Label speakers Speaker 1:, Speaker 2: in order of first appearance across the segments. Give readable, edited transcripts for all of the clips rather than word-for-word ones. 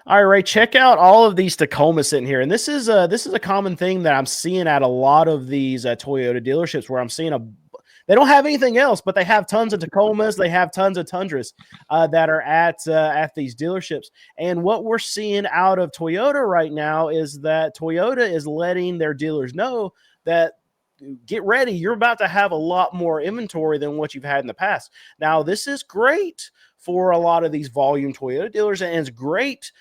Speaker 1: All right, Ray, check out all of these Tacomas sitting here. And this is a common thing that I'm seeing at a lot of these Toyota dealerships where I'm seeing they don't have anything else, but they have tons of Tacomas, they have tons of Tundras that are at these dealerships. And what we're seeing out of Toyota right now is that Toyota is letting their dealers know that get ready, you're about to have a lot more inventory than what you've had in the past. Now, this is great for a lot of these volume Toyota dealers, and it's great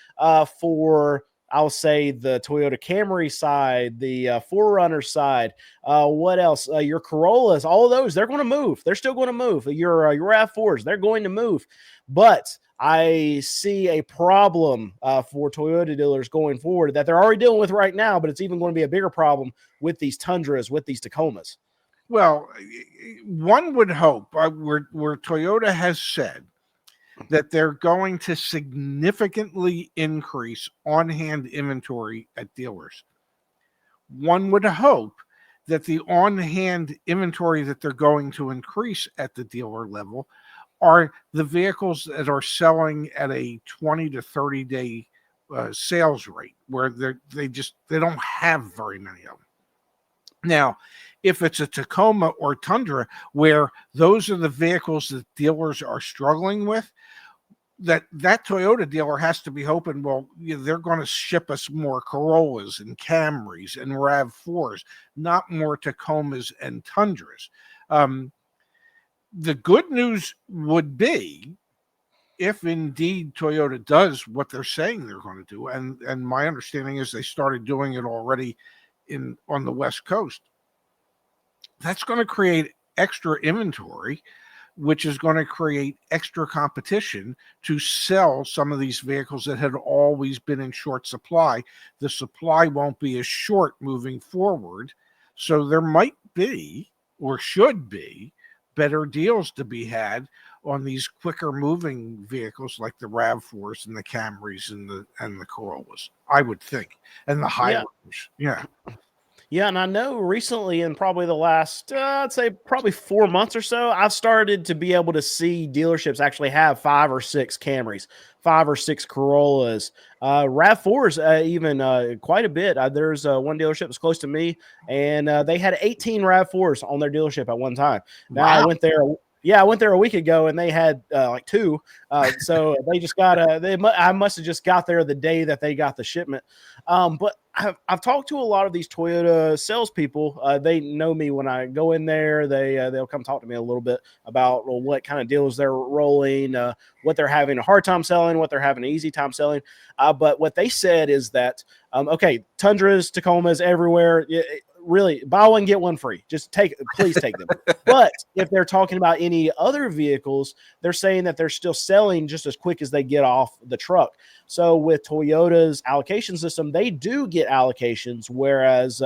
Speaker 1: for, I'll say, the Toyota Camry side, the 4Runner side. What else? Your Corollas, all of those, they're going to move. They're still going to move. Your RAV4s, they're going to move. But I see a problem for Toyota dealers going forward that they're already dealing with right now, but it's even going to be a bigger problem with these Tundras, with these Tacomas.
Speaker 2: Well, one would hope where Toyota has said that they're going to significantly increase on-hand inventory at dealers. One would hope that the on-hand inventory that they're going to increase at the dealer level are the vehicles that are selling at a 20 to 30 day sales rate, where they don't have very many of them. Now, if it's a Tacoma or Tundra, where those are the vehicles that dealers are struggling with, that Toyota dealer has to be hoping, well, they're going to ship us more Corollas and Camrys and RAV4s, not more Tacomas and Tundras. The good news would be, if indeed Toyota does what they're saying they're going to do, and my understanding is they started doing it already on the West Coast, that's going to create extra inventory, which is going to create extra competition to sell some of these vehicles that had always been in short supply. The supply won't be as short moving forward, so there might be, or should be, better deals to be had on these quicker moving vehicles like the RAV4s and the Camrys and the Corollas, I would think, and the Highlanders. Yeah.
Speaker 1: Yeah, and I know recently, in probably the last, I'd say probably 4 months or so, I've started to be able to see dealerships actually have 5 or 6 Camrys, 5 or 6 Corollas, RAV4s, even quite a bit. There's one dealership that's close to me, and they had 18 RAV4s on their dealership at one time. Now,
Speaker 2: wow.
Speaker 1: I went there. Yeah, I went there a week ago, and they had like 2. So they just got I must have just got there the day that they got the shipment. But I've talked to a lot of these Toyota salespeople. They know me when I go in there. They'll come talk to me a little bit about what kind of deals they're rolling, what they're having a hard time selling, what they're having an easy time selling. But what they said is that, okay, Tundras, Tacomas everywhere. Really, buy one, get one free. Just please take them. But if they're talking about any other vehicles, they're saying that they're still selling just as quick as they get off the truck. So with Toyota's allocation system, they do get allocations, whereas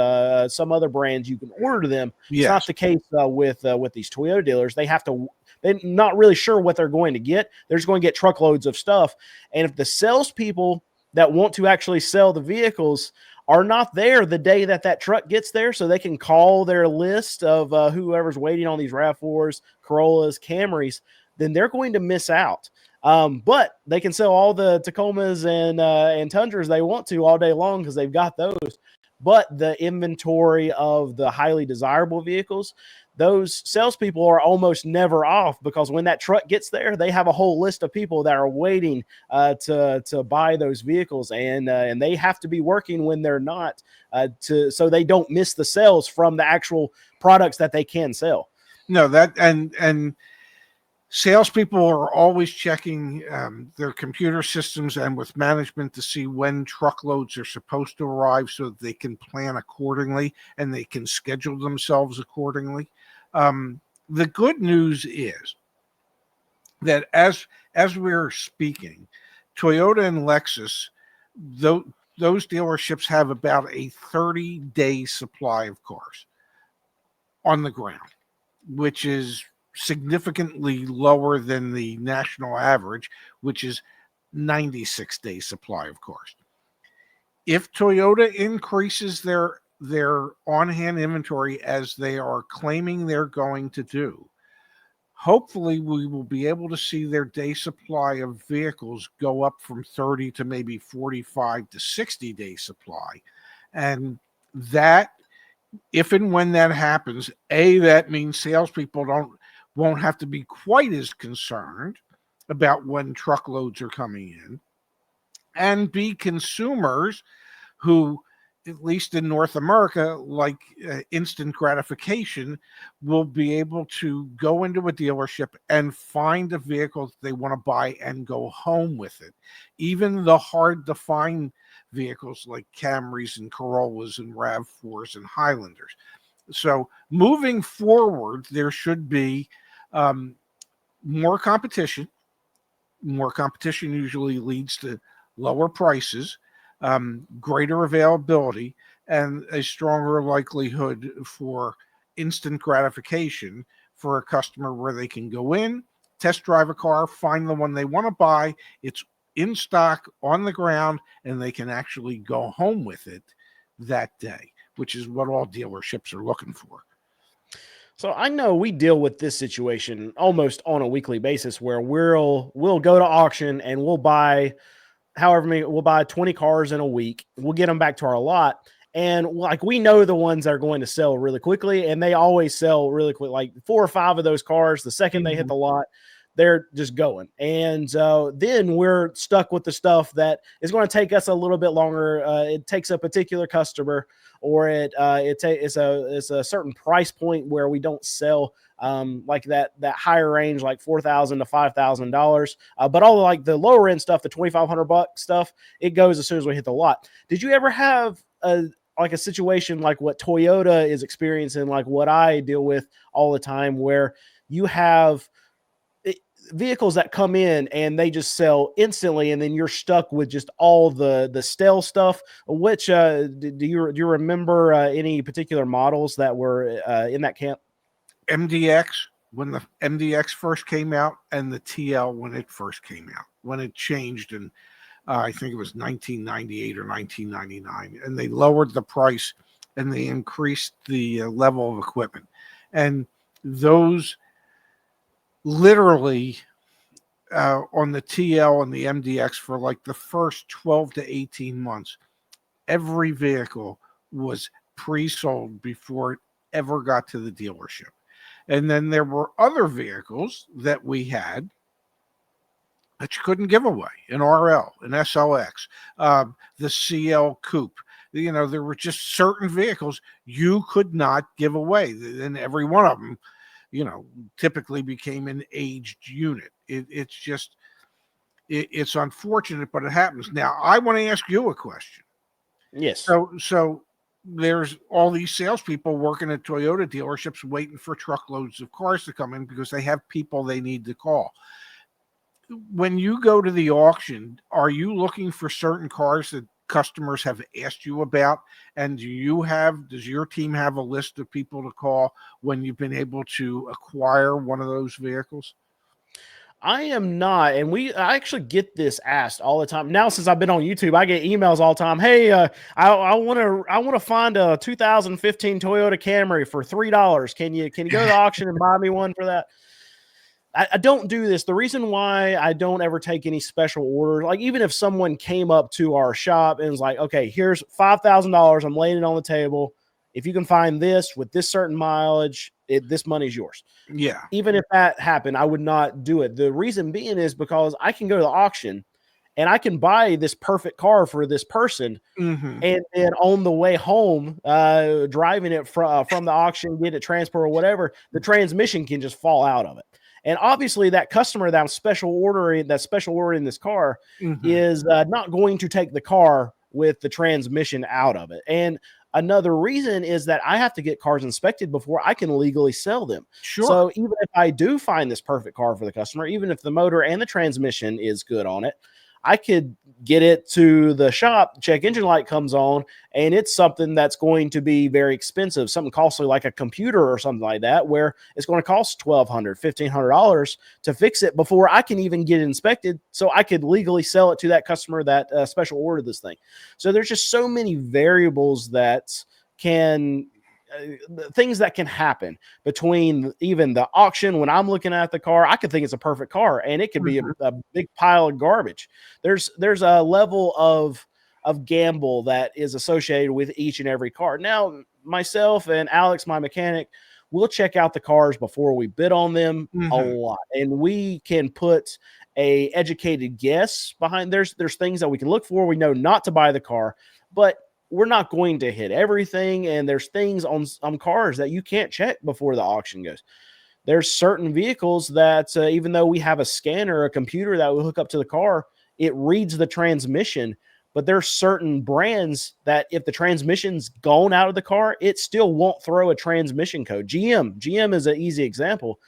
Speaker 1: some other brands, you can order them. Yes. It's not the case with these Toyota dealers. They're not really sure what they're going to get. They're just going to get truckloads of stuff. And if the salespeople that want to actually sell the vehicles are not there the day that truck gets there, so they can call their list of whoever's waiting on these RAV4s, Corollas, Camrys, then they're going to miss out. But they can sell all the Tacomas and Tundras they want to all day long because they've got those. But the inventory of the highly desirable vehicles, those salespeople are almost never off, because when that truck gets there, they have a whole list of people that are waiting to buy those vehicles, and they have to be working when they're not, so they don't miss the sales from the actual products that they can sell.
Speaker 2: No, that and salespeople are always checking their computer systems and with management to see when truckloads are supposed to arrive, so that they can plan accordingly and they can schedule themselves accordingly. The good news is that as we're speaking, Toyota and Lexus, those dealerships have about a 30-day supply of cars on the ground, which is significantly lower than the national average, which is 96-day supply of cars. If Toyota increases their on-hand inventory as they are claiming they're going to do, hopefully we will be able to see their day supply of vehicles go up from 30 to maybe 45 to 60 day supply. And that, if and when that happens, that means salespeople won't have to be quite as concerned about when truckloads are coming in, and B, consumers who, at least in North America, like instant gratification, will be able to go into a dealership and find a vehicle that they want to buy and go home with it. Even the hard to find vehicles like Camrys and Corollas and RAV4s and Highlanders. So moving forward, there should be more competition. More competition usually leads to lower prices, greater availability, and a stronger likelihood for instant gratification for a customer, where they can go in, test drive a car, find the one they want to buy. It's in stock on the ground, and they can actually go home with it that day, which is what all dealerships are looking for.
Speaker 1: So I know we deal with this situation almost on a weekly basis, where we'll go to auction and we'll buy however many, we'll buy 20 cars in a week. We'll get them back to our lot. And like, we know the ones that are going to sell really quickly, and they always sell really quick. Like 4 or 5 of those cars, the second they hit the lot, they're just going. And then we're stuck with the stuff that is going to take us a little bit longer. It takes a particular customer, or it's a certain price point where we don't sell like that higher range, like $4,000 to $5,000. But all like the lower end stuff, the $2,500 stuff, it goes as soon as we hit the lot. Did you ever have a situation like what Toyota is experiencing, like what I deal with all the time, where you have vehicles that come in and they just sell instantly, and then you're stuck with just all the stale stuff? Which do you remember any particular models that were in that camp?
Speaker 2: MDX, when the MDX first came out, and the TL when it first came out, when it changed, and I think it was 1998 or 1999, and they lowered the price and they increased the level of equipment. And those literally on the TL and the MDX, for like the first 12 to 18 months, every vehicle was pre-sold before it ever got to the dealership. And then there were other vehicles that we had that you couldn't give away: an RL, an SLX, the CL Coupe. You know, there were just certain vehicles you could not give away. And every one of them, you know, typically became an aged unit. It's unfortunate, but it happens. Now, I want to ask you a question.
Speaker 1: Yes.
Speaker 2: So there's all these salespeople working at Toyota dealerships waiting for truckloads of cars to come in because they have people they need to call. When you go to the auction, are you looking for certain cars that customers have asked you about? And does your team have a list of people to call when you've been able to acquire one of those vehicles?
Speaker 1: I am not, and I actually get this asked all the time now. Since I've been on YouTube, I get emails all the time. Hey, I want to find a 2015 Toyota Camry for $3. Can you go to the auction and buy me one for that? I don't do this. The reason why I don't ever take any special orders, like even if someone came up to our shop and was like, okay, here's $5,000, I'm laying it on the table. If you can find this with this certain mileage, this money's yours.
Speaker 2: Yeah.
Speaker 1: Even if that happened, I would not do it. The reason being is because I can go to the auction and I can buy this perfect car for this person.
Speaker 2: Mm-hmm.
Speaker 1: And then on the way home, driving it from the auction, get it transport or whatever, the transmission can just fall out of it. And obviously that customer that special ordering this car is not going to take the car with the transmission out of it. And another reason is that I have to get cars inspected before I can legally sell them.
Speaker 2: Sure.
Speaker 1: So even if I do find this perfect car for the customer, even if the motor and the transmission is good on it, I could get it to the shop, check engine light comes on, and it's something that's going to be very expensive, something costly like a computer or something like that, where it's going to cost $1,200, $1,500 to fix it before I can even get it inspected, so I could legally sell it to that customer that special ordered this thing. So there's just so many variables that can things that can happen between even the auction when I'm looking at the car. I could think it's a perfect car, and it could be a big pile of garbage. There's a level of gamble that is associated with each and every car. Now, myself and Alex, my mechanic, we'll check out the cars before we bid on them a lot, and we can put a educated guess behind. There's things that we can look for. We know not to buy the car, but we're not going to hit everything. And there's things on cars that you can't check before the auction goes. There's certain vehicles that even though we have a scanner, a computer that will hook up to the car, it reads the transmission. But there's certain brands that if the transmission's gone out of the car, it still won't throw a transmission code. GM is an easy example.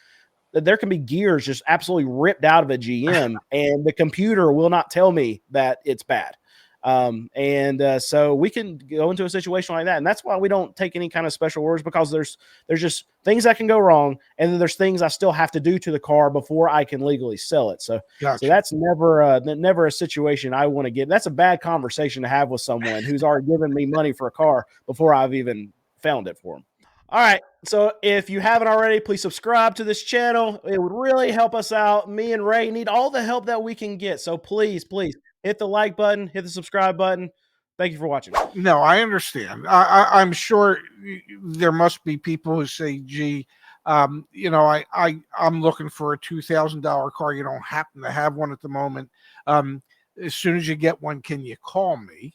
Speaker 1: There can be gears just absolutely ripped out of a GM, and the computer will not tell me that it's bad. So we can go into a situation like that, and that's why we don't take any kind of special orders, because there's just things that can go wrong, and then there's things I still have to do to the car before I can legally sell it. So that's never a situation I want to get. That's a bad conversation to have with someone who's already given me money for a car before I've even found it for them. All right. So if you haven't already, please subscribe to this channel. It would really help us out. Me and Ray need all the help that we can get. So please hit the like button, hit the subscribe button. Thank you for watching.
Speaker 2: No, I understand. I'm sure there must be people who say, gee, I'm looking for a $2,000 car. You don't happen to have one at the moment. As soon as you get one, can you call me?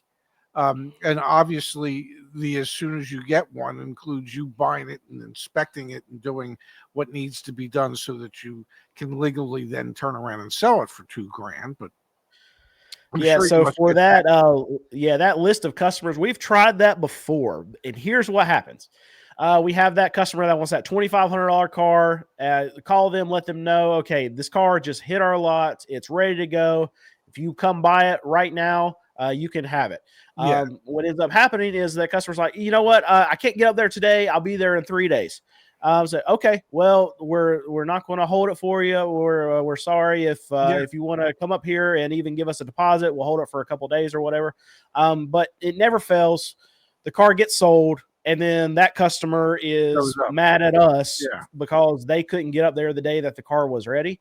Speaker 2: And obviously, as soon as you get one includes you buying it and inspecting it and doing what needs to be done so that you can legally then turn around and sell it for $2,000. But
Speaker 1: so for that, that list of customers, we've tried that before, and here's what happens. We have that customer that wants that $2,500 car. Call them, let them know, okay, this car just hit our lot. It's ready to go. If you come buy it right now, you can have it. What ends up happening is that customer's like, you know what? I can't get up there today. I'll be there in 3 days. So okay, well, we're not going to hold it for you. We're sorry if you want to come up here and even give us a deposit, we'll hold it for a couple days or whatever. But it never fails. The car gets sold, and then that customer is mad at us because they couldn't get up there the day that the car was ready.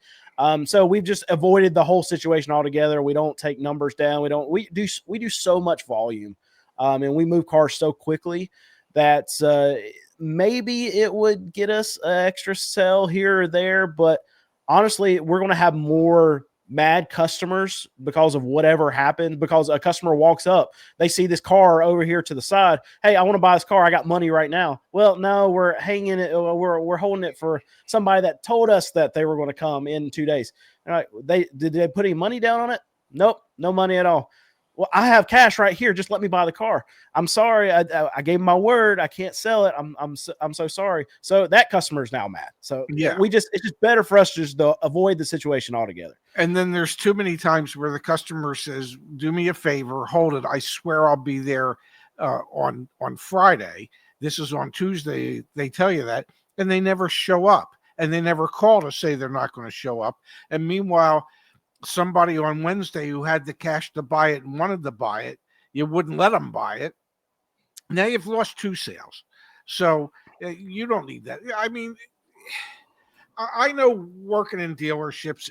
Speaker 1: So we've just avoided the whole situation altogether. We don't take numbers down. We do so much volume, and we move cars so quickly that maybe it would get us an extra sell here or there. But honestly, we're going to have more mad customers because of whatever happened, because a customer walks up, they see this car over here to the side. Hey, I want to buy this car. I got money right now. Well, no, we're hanging it. We're holding it for somebody that told us that they were going to come in 2 days. All right. Did they put any money down on it? Nope. No money at all. Well, I have cash right here. Just let me buy the car. I'm sorry. I gave my word. I can't sell it. I'm so sorry. So that customer is now mad. So it's just better for us just to avoid the situation altogether.
Speaker 2: And then there's too many times where the customer says, do me a favor, hold it. I swear I'll be there on Friday. This is on Tuesday. They tell you that, and they never show up, and they never call to say they're not going to show up. And meanwhile, somebody on Wednesday who had the cash to buy it and wanted to buy it, you wouldn't let them buy it. Now you've lost 2 sales. So you don't need that. I mean, I know working in dealerships,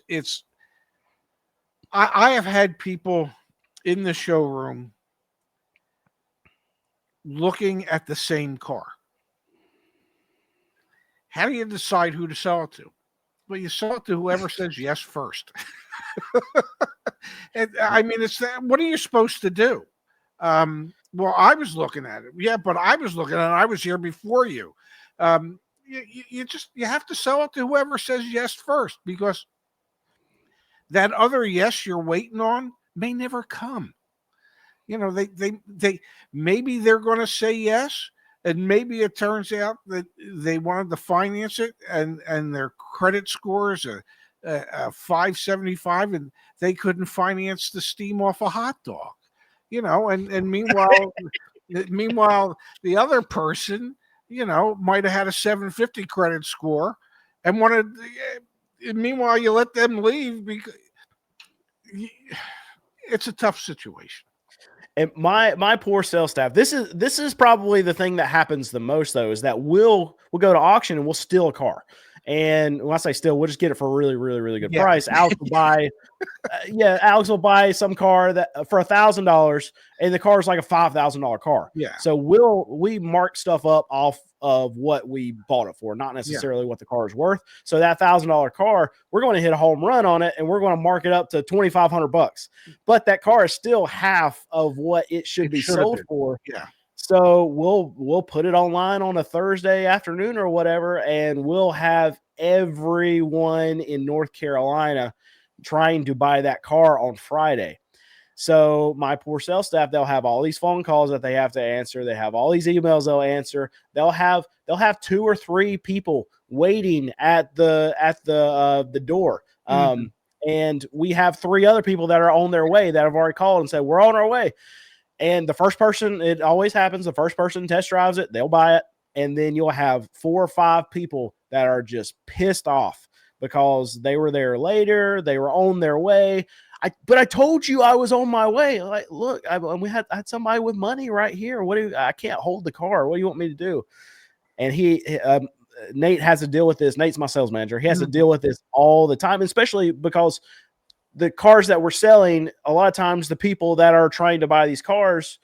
Speaker 2: I have had people in the showroom looking at the same car. How do you decide who to sell it to? Well, you sell it to whoever says yes first. And I mean, what are you supposed to do? Well, I was looking at it. Yeah, but I was looking at it. I was here before you. You have to sell it to whoever says yes first, because that other yes you're waiting on may never come. You know, they maybe they're going to say yes, and maybe it turns out that they wanted to finance it, and their credit score is a 575, and they couldn't finance the steam off a hot dog. You know, and meanwhile, the other person, you know, might have had a 750 credit score and wanted. Meanwhile, you let them leave because it's a tough situation.
Speaker 1: And my poor sales staff. This is probably the thing that happens the most though, is that we'll go to auction and we'll steal a car. And when I say steal, we'll just get it for a really, really, really good
Speaker 2: Yeah.
Speaker 1: price. Alex will buy, Alex will buy some car that for $1,000, and the car is like a $5,000 car.
Speaker 2: Yeah.
Speaker 1: So we mark stuff up off of what we bought it for, not necessarily what the car is worth. So that $1,000 car, we're going to hit a home run on it, and we're going to mark it up to $2,500. But that car is still half of what it should be sold for.
Speaker 2: Yeah.
Speaker 1: So we'll put it online on a Thursday afternoon or whatever, and we'll have everyone in North Carolina trying to buy that car on Friday. So my poor sales staff, they'll have all these phone calls that they have to answer. They have all these emails they'll answer. They'll have 2 or 3 people waiting at the door. And we have 3 other people that are on their way that have already called and said, we're on our way. And the first person, it always happens, the first person test drives it, they'll buy it. And then you'll have 4 or 5 people that are just pissed off because they were there later, they were on their way. But I told you I was on my way. Like, look, I had somebody with money right here. I can't hold the car. What do you want me to do? And Nate has to deal with this. Nate's my sales manager. He has to deal with this all the time, especially because the cars that we're selling, a lot of times the people that are trying to buy these cars,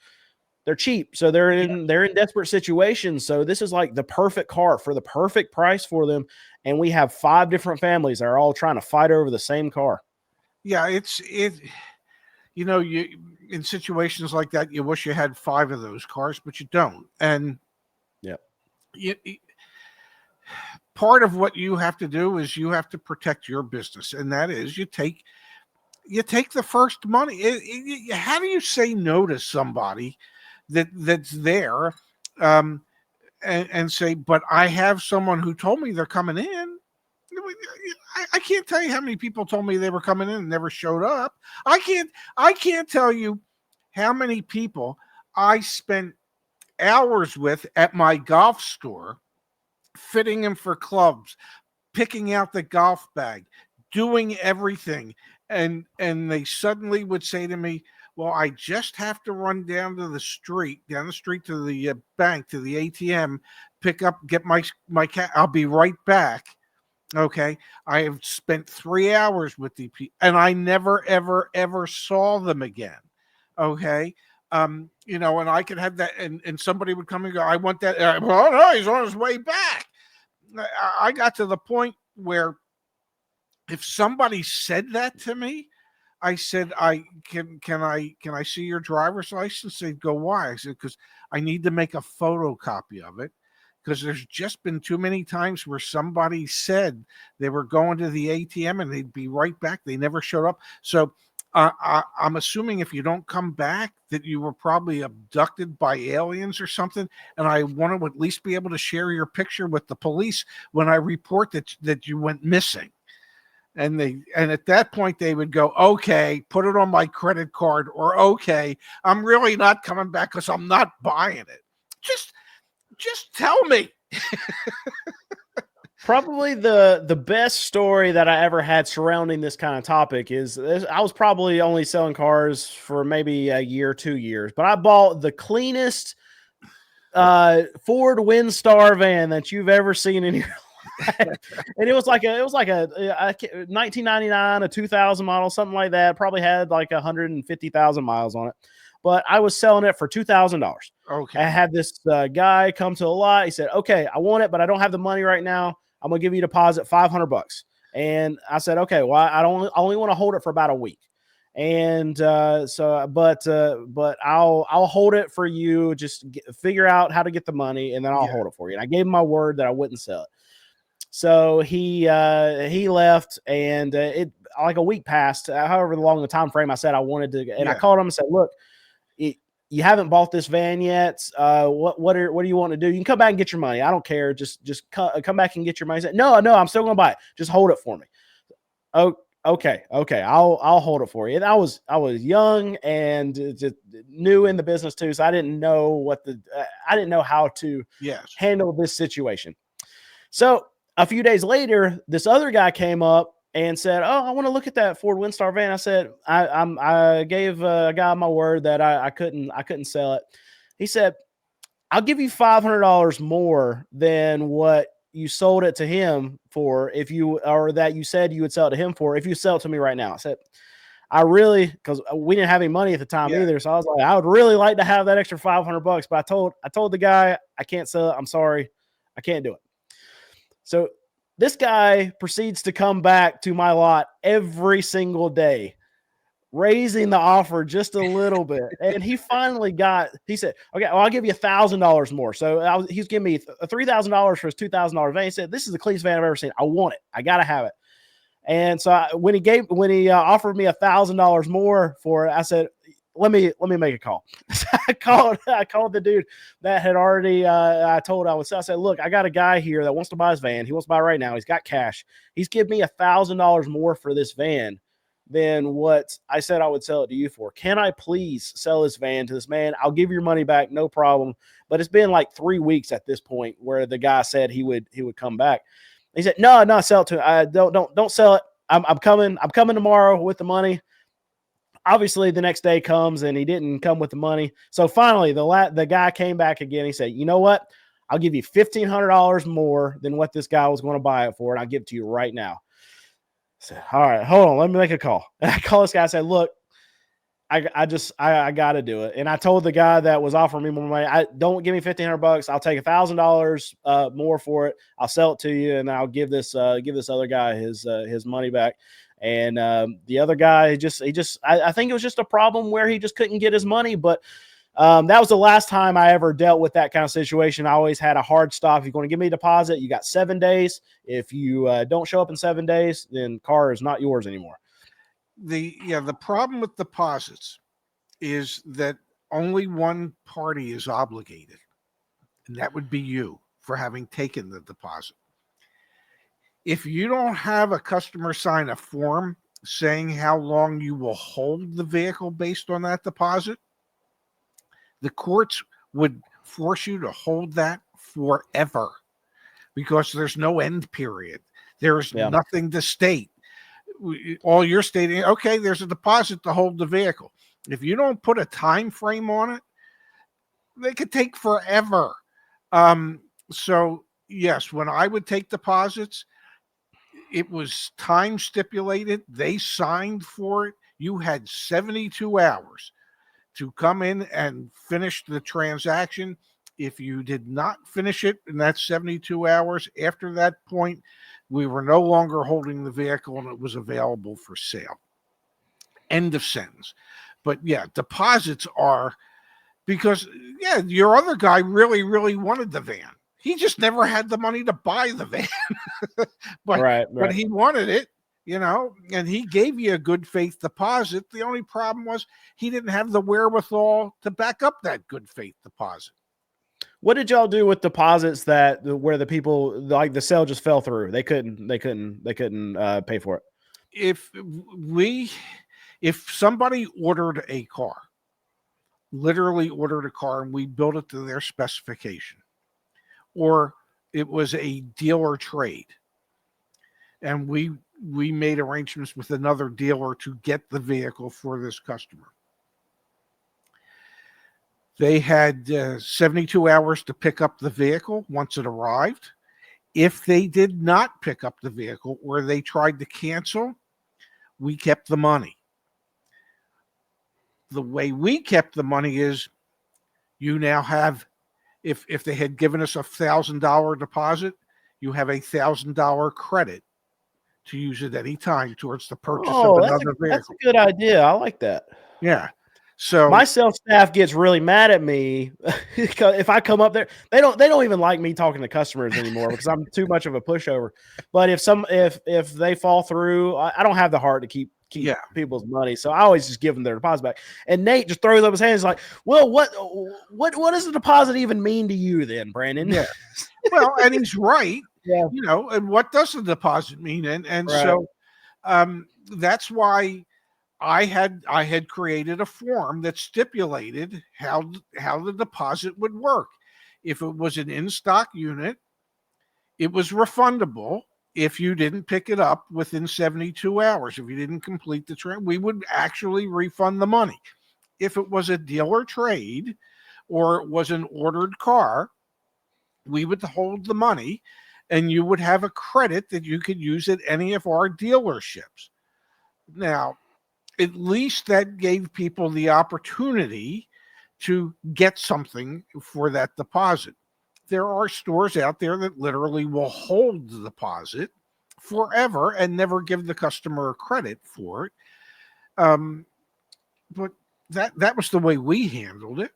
Speaker 1: they're cheap. So they're in desperate situations. So this is like the perfect car for the perfect price for them. And we have 5 different families that are all trying to fight over the same car.
Speaker 2: Yeah, you in situations like that, you wish you had 5 of those cars, but you don't. And part of what you have to do is you have to protect your business, and that is you take the first money. How do you say no to somebody that's there, and say, but I have someone who told me they're coming in? I can't tell you how many people told me they were coming in and never showed up. I can't tell you how many people I spent hours with at my golf store, fitting them for clubs, picking out the golf bag, doing everything. And they suddenly would say to me, well, I just have to run down the street to the bank, to the ATM, get my cat. I'll be right back. Okay. I have spent 3 hours with the people, and I never, ever, ever saw them again. Okay. And I could have that, and somebody would come and go, I want that. Well, no, he's on his way back. I got to the point where if somebody said that to me, I said, can I see your driver's license? They'd go, why? I said, because I need to make a photocopy of it. Because there's just been too many times where somebody said they were going to the ATM and they'd be right back. They never showed up. So I'm assuming if you don't come back, that you were probably abducted by aliens or something. And I want to at least be able to share your picture with the police when I report that you went missing. And at that point they would go, okay, put it on my credit card, or okay, I'm really not coming back because I'm not buying it. Just tell me.
Speaker 1: Probably the best story that I ever had surrounding this kind of topic is I was probably only selling cars for maybe a year, 2 years, but I bought the cleanest Ford Windstar van that you've ever seen in your life. And it was like a 1999, a 2000 model, something like that. Probably had like 150,000 miles on it. But I was selling it for $2,000.
Speaker 2: Okay.
Speaker 1: I had this guy come to the lot. He said, okay, I want it, but I don't have the money right now. I'm going to give you a deposit, $500. And I said, okay, well, I only want to hold it for about a week. And but I'll hold it for you. Just figure out how to get the money, and then I'll hold it for you. And I gave him my word that I wouldn't sell it. So he left, and it like a week passed, however long the time frame I said I wanted to. And I called him and said, look, you haven't bought this van yet. What do you want to do? You can come back and get your money. I don't care. Just come back and get your money. He said, no, I'm still going to buy it. Just hold it for me. Oh, okay. I'll hold it for you. And I was young and just new in the business too. So I didn't know I didn't know how to handle this situation. So a few days later, this other guy came up and said, "Oh, I want to look at that Ford Windstar van." I said, I gave a guy my word that I couldn't sell it." He said, "I'll give you $500 more than what you sold it to him for if you or that you said you would sell it to him for if you sell it to me right now." I said, "I really," because we didn't have any money at the time
Speaker 2: Yeah.
Speaker 1: either. So I was like, "I would really like to have that extra $500." But I told the guy, "I can't sell it. I'm sorry. I can't do it." So this guy proceeds to come back to my lot every single day, raising the offer just a little bit. And he finally he said, "Okay, well, I'll give you $1,000 more." So he's giving me $3,000 for his $2,000 van. He said, "This is the cleanest van I've ever seen. I want it. I got to have it." And so when he offered me $1,000 more for it, I said, let me make a call. So I called the dude that had already I told I would sell. I said, "Look, I got a guy here that wants to buy his van. He wants to buy it right now. He's got cash. He's giving me $1,000 more for this van than what I said I would sell it to you for. Can I please sell this van to this man? I'll give your money back, no problem." But it's been like 3 weeks at this point where the guy said he would come back. He said, "No, sell it to me. Don't sell it. I'm coming tomorrow with the money." Obviously, the next day comes and he didn't come with the money. So finally, the guy came back again. He said, "You know what? I'll give you $1,500 more than what this guy was going to buy it for, and I'll give it to you right now." I said, "All right, hold on. Let me make a call." And I call this guy. I said, "Look, I got to do it." And I told the guy that was offering me more money, "Don't give me $1,500. I'll take $1,000 more for it. I'll sell it to you, and I'll give this other guy his money back." And the other guy, I think it was just a problem where he just couldn't get his money. But that was the last time I ever dealt with that kind of situation. I always had a hard stop. If you're going to give me a deposit, you got 7 days. If you don't show up in 7 days, then car is not yours anymore.
Speaker 2: The problem with deposits is that only one party is obligated, and that would be you for having taken the deposit. If you don't have a customer sign a form saying how long you will hold the vehicle based on that deposit, the courts would force you to hold that forever because there's no end period. There's nothing to state. All you're stating, okay, there's a deposit to hold the vehicle. If you don't put a time frame on it, they could take forever. So yes, when I would take deposits, it was time stipulated. They signed for it. You had 72 hours to come in and finish the transaction. If you did not finish it in that 72 hours, after that point, we were no longer holding the vehicle and it was available for sale. End of sentence. But yeah, deposits are because, your other guy really, really wanted the van. He just never had the money to buy the van. But he wanted it, and he gave you a good faith deposit. The only problem was he didn't have the wherewithal to back up that good faith deposit.
Speaker 1: What did y'all do with deposits where the people like the sale just fell through? They couldn't pay for it.
Speaker 2: If somebody ordered a car, literally ordered a car, and we built it to their specification, or it was a dealer trade, and we made arrangements with another dealer to get the vehicle for this customer. They had 72 hours to pick up the vehicle once it arrived. If they did not pick up the vehicle or they tried to cancel, we kept the money. The way we kept the money is you now have, if they had given us $1,000 deposit, you have $1,000 credit to use at any time towards the purchase of another vehicle.
Speaker 1: That's a good idea. I like that.
Speaker 2: Yeah. So
Speaker 1: my sales staff gets really mad at me because if I come up there, they don't even like me talking to customers anymore because I'm too much of a pushover. But if they fall through, I don't have the heart to keep people's money, so I always just give them their deposit back. And Nate just throws up his hands like, "Well, what does the deposit even mean to you then, Brandon?"
Speaker 2: Yeah. Well, and he's right.
Speaker 1: Yeah.
Speaker 2: And what does the deposit mean? And so that's why I had created a form that stipulated how the deposit would work. If it was an in-stock unit, it was refundable. if you didn't pick it up within 72 hours, if you didn't complete the trade, we would actually refund the money. If it was a dealer trade or it was an ordered car, we would hold the money and you would have a credit that you could use at any of our dealerships. Now, at least that gave people the opportunity to get something for that deposit. There are stores out there that literally will hold the deposit forever and never give the customer credit for it. But that was the way we handled it.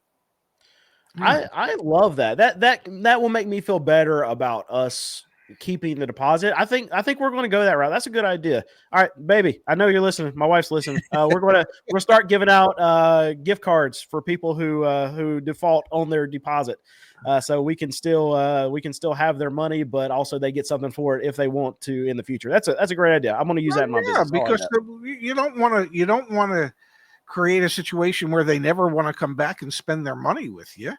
Speaker 1: I love that. That will make me feel better about us keeping the deposit. I think we're going to go that route. That's a good idea. All right, baby. I know you're listening. My wife's listening. We're going to start giving out gift cards for people who default on their deposit. So we can still have their money, but also they get something for it if they want to in the future. That's a great idea. I'm going to use that in my business.
Speaker 2: Because you don't want to create a situation where they never want to come back and spend their money with you.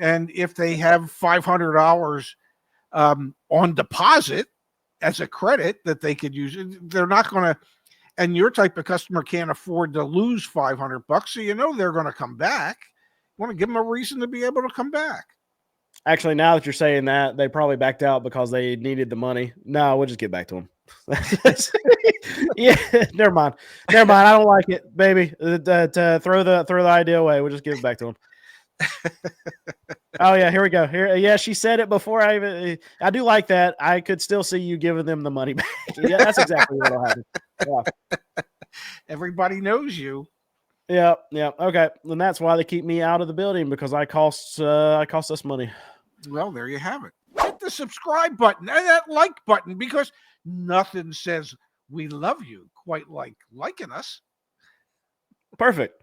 Speaker 2: And if they have $500 on deposit as a credit that they could use, they're not going to. And your type of customer can't afford to lose $500, so they're going to come back. You want to give them a reason to be able to come back.
Speaker 1: Actually, now that you're saying that, they probably backed out because they needed the money. No, we'll just get back to them. Yeah, never mind. I don't like it, baby. To throw the idea away. We'll just give it back to them. Oh yeah, here we go. Yeah, she said it before I do like that. I could still see you giving them the money back. Yeah, that's exactly what'll happen. Yeah.
Speaker 2: Everybody knows you.
Speaker 1: Yeah. Okay, and that's why they keep me out of the building, because I cost us money.
Speaker 2: Well, there you have it. Hit the subscribe button and that like button, because nothing says we love you quite like liking us.
Speaker 1: Perfect.